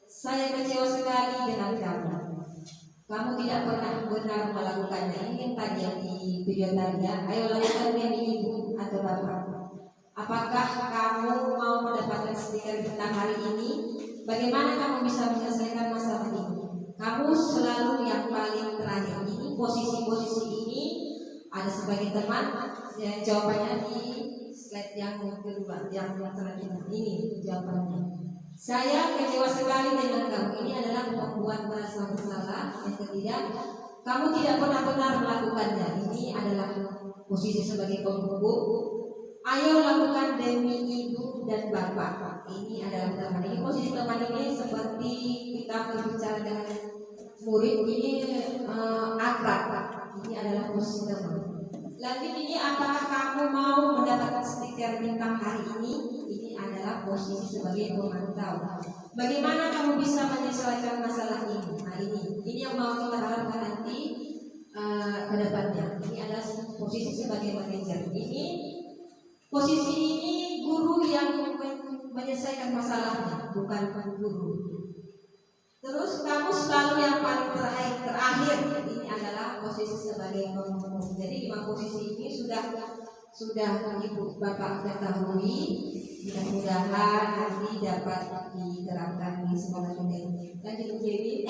Saya kecewa sekali dengan kamu. Kamu tidak pernah benar melakukannya. Ini yang tadi yang di video tadi ya. Ayo lakukan yang ibu atau bapak. Apakah kamu mau mendapatkan stiker bintang hari ini? Bagaimana kamu bisa menyelesaikan masalah ini? Kamu selalu yang paling terakhir. Ini posisi-posisi ini ada sebagai teman. Jawabannya di slide yang kedua, yang selanjutnya. Ini jawabannya. Saya kecewa sekali dengan kamu. Ini adalah membuat merasa bersalah. Yang ketiga, kamu tidak pernah benar melakukannya. Ini adalah posisi sebagai penghukum. Ayo lakukan demi ibu dan bapak. Ini adalah teman. Ini posisi teman ini seperti kita berbicara dengan murid ini akrab. Ini adalah posisi teman. Lanjut, ini apakah kamu mau mendapatkan stiker bintang hari ini? Ini adalah posisi sebagai pemantau. Bagaimana kamu bisa menyelesaikan masalah ini? Nah ini yang mau kita harapkan nanti ke depannya. Ini adalah posisi sebagai manajer. Ini Posisi ini guru yang menyelesaikan masalahnya, bukan guru. Terus kamu selalu yang paling terakhir. Ini adalah posisi sebagai pembunuh. Jadi 5 posisi ini sudah ibu bapak ketahui. Mudah-mudahan nanti dapat diterapkan di sekolah ini. Lanjut jadi.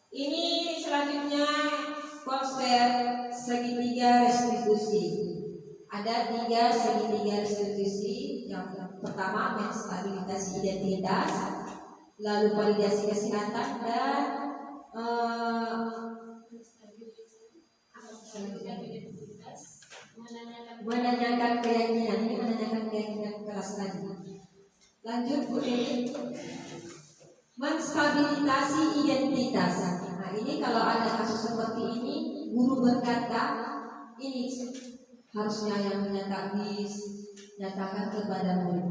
Ini selanjutnya konsep segitiga restitusi. Ada 3 segitiga restitusi. Yang pertama menstabilitas identitas, lalu validasi kesehatan dan menanyakan keyakinan keras tadi. Lanjut Bu Dewi. Menstabilitasi identitas. Nah ini kalau ada kasus seperti ini, guru berkata ini harusnya yang nyatakan kepada murid.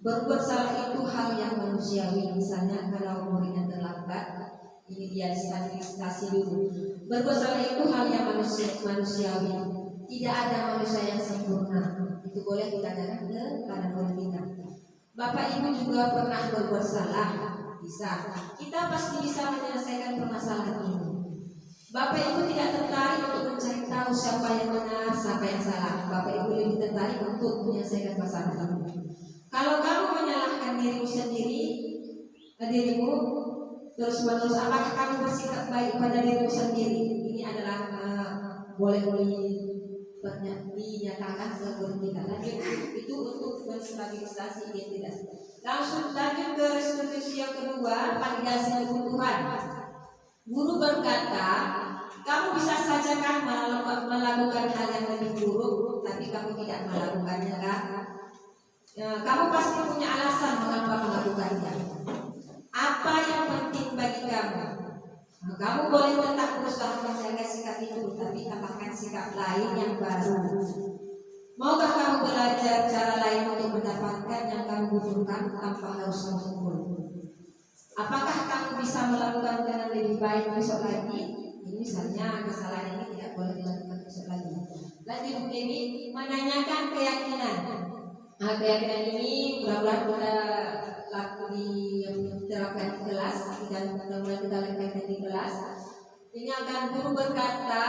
Berbuat salah itu hal yang manusiawi. Misalnya kalau muridnya terlambat, ini dia stabilisasi dulu. Berbuat salah itu hal yang manusiawi. Tidak ada manusia yang sempurna. Itu boleh ditanyakan kepada murid kita. Bapak Ibu juga pernah berbuat salah. Bisa. Kita pasti bisa menyelesaikan permasalahan ini. Bapak Ibu tidak tertarik untuk mencari tahu siapa yang benar, siapa yang salah. Bapak Ibu lebih tertarik untuk menyelesaikan masalah kamu. Kalau kamu menyalahkan dirimu sendiri, dirimu terus-menerus, apakah kamu bersikap baik pada dirimu sendiri? Ini adalah boleh dinyatakan ke guru kita. Lanjut, itu untuk menstabilisasi identitas. Langsung lanjut ke restitusi yang kedua, validasi kebutuhan. Guru berkata, kamu bisa saja kan melakukan hal yang lebih buruk, tapi kamu tidak melakukannya kan? Kamu pasti punya alasan mengapa melakukannya. Apa yang penting bagi kamu? Kamu boleh tetap berusaha menjaga sikap itu, tapi tambahkan sikap lain yang baru. Maukah kamu belajar cara lain untuk mendapatkan yang kamu butuhkan tanpa harus mengumpul? Apakah kamu bisa melakukan dengan lebih baik besok lagi? Ini misalnya kesalahan ini tidak boleh dilakukan besok lagi. Lanjut Bu Dewi, menanyakan keyakinan. Nah, keyakinan ini mudah-mudahan kita diterapkan di kelas dan mudah-mudahan kita lakukan di kelas. Ini akan guru berkata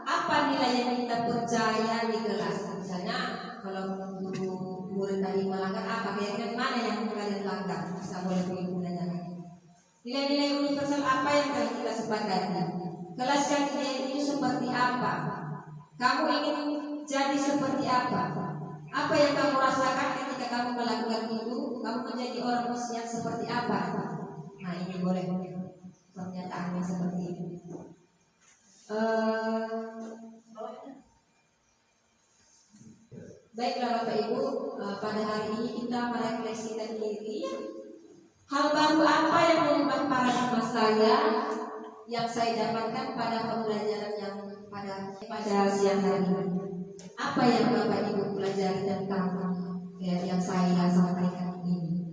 apa nilai yang kita percaya di kelas. Misalnya kalau guru murid tadi melanggar apa, keyakinan mana yang kalian langgar? Bisa boleh ibu menanyakan. Nilai-nilai universal apa yang telah kita sepakati? Kelas yang ini seperti apa? Kamu ingin jadi seperti apa? Apa yang kamu rasakan ketika kamu melakukan itu? Kamu menjadi orang yang seperti apa? Nah ini boleh pernyataannya seperti itu. Baiklah Bapak Ibu, pada hari ini kita merefleksikan diri. Hal baru apa yang mengubah paradigma saya yang saya dapatkan pada pembelajaran yang pada siang hari ini? Apa yang Bapak Ibu pelajari tentang yang saya sampaikan ini?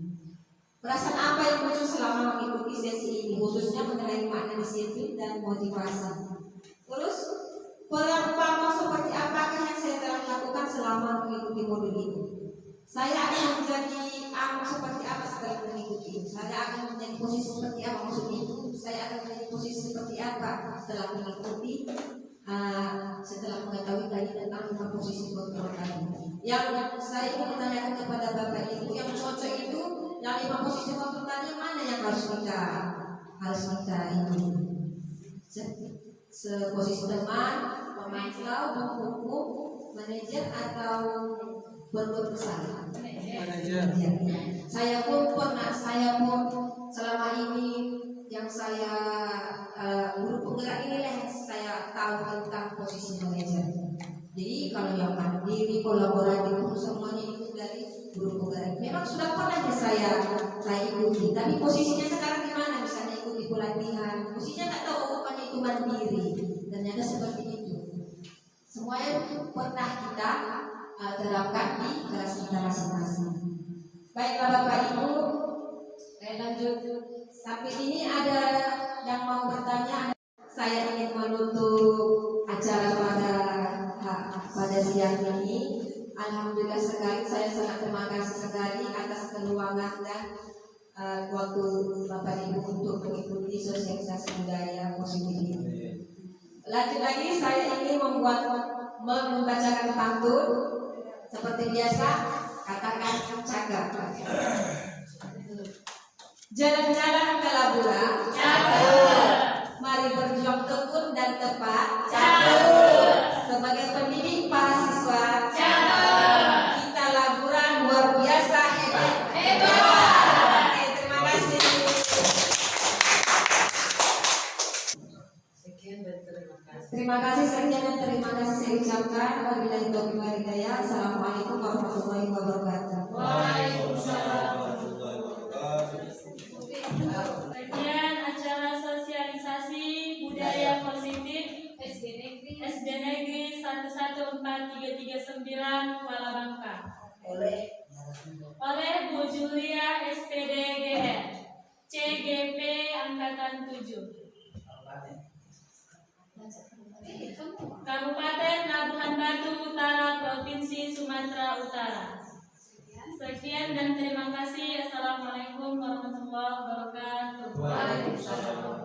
Perasaan apa yang muncul selama mengikuti sesi ini, khususnya mengenai makna disiplin dan motivasi? Terus peran seperti apakah yang saya telah lakukan selama mengikuti modul ini? Saya akan menjadi seperti apa setelah mengikuti? Saya akan menjadi posisi seperti apa? Maksud itu saya akan menjadi posisi seperti apa setelah mengikuti? Setelah mengetahui tadi tentang posisi kontrol tadi, yang saya ingin bertanyakan kepada Bapak Ibu, yang cocok itu yang 5 posisi kontrol tadi mana yang harus kita ini? Posisi teman, pemantau, penghukum, manajer atau berbuat besar? Manajer. Saya pun selama ini yang saya guru penggerak inilah yang saya tahu tentang posisi manajer. Jadi kalau yang mandiri, kolaboratif semuanya itu dari guru penggerak. Memang sudah pernah saya ikuti, tapi posisinya sekarang di mana? Misalnya ikuti pelatihan, posisinya nggak tahu rupanya itu mandiri. Ternyata seperti itu. Semuanya pernah kita terapkan di kelas kita masing-masing. Baiklah Bapak Ibu, lanjut. Sampai ini ada yang mau bertanya. Saya ingin menutup acara pada siang ini. Alhamdulillah. sangat terima kasih sekali atas keluangan dan waktu Bapak Ibu untuk mengikuti sosialisasi budaya positif ini. Lanjut lagi, saya ingin membacakan pantun seperti biasa. Katakan cakap. Jalan-jalan ke Labura, mari berjuang tekun dan tepat. Sebagai pendidik para siswa, kita Labura luar biasa hebat. Oke, terima kasih.
Sekian dan terima kasih.
Terima kasih, sekian dan terima kasih saya ucapkan. Wabillahi taufiq wal hidayah. Assalamualaikum warahmatullahi wabarakatuh.
Sekian acara sosialisasi budaya positif SD Negeri 114339 Kuala Bangka oleh Bu Julia SPD GR CGP Angkatan 7 Kabupaten Labuhan Batu Utara Provinsi Sumatera Utara. Sekian dan terima kasih. Assalamualaikum warahmatullahi wabarakatuh.
Waalaikumsalam.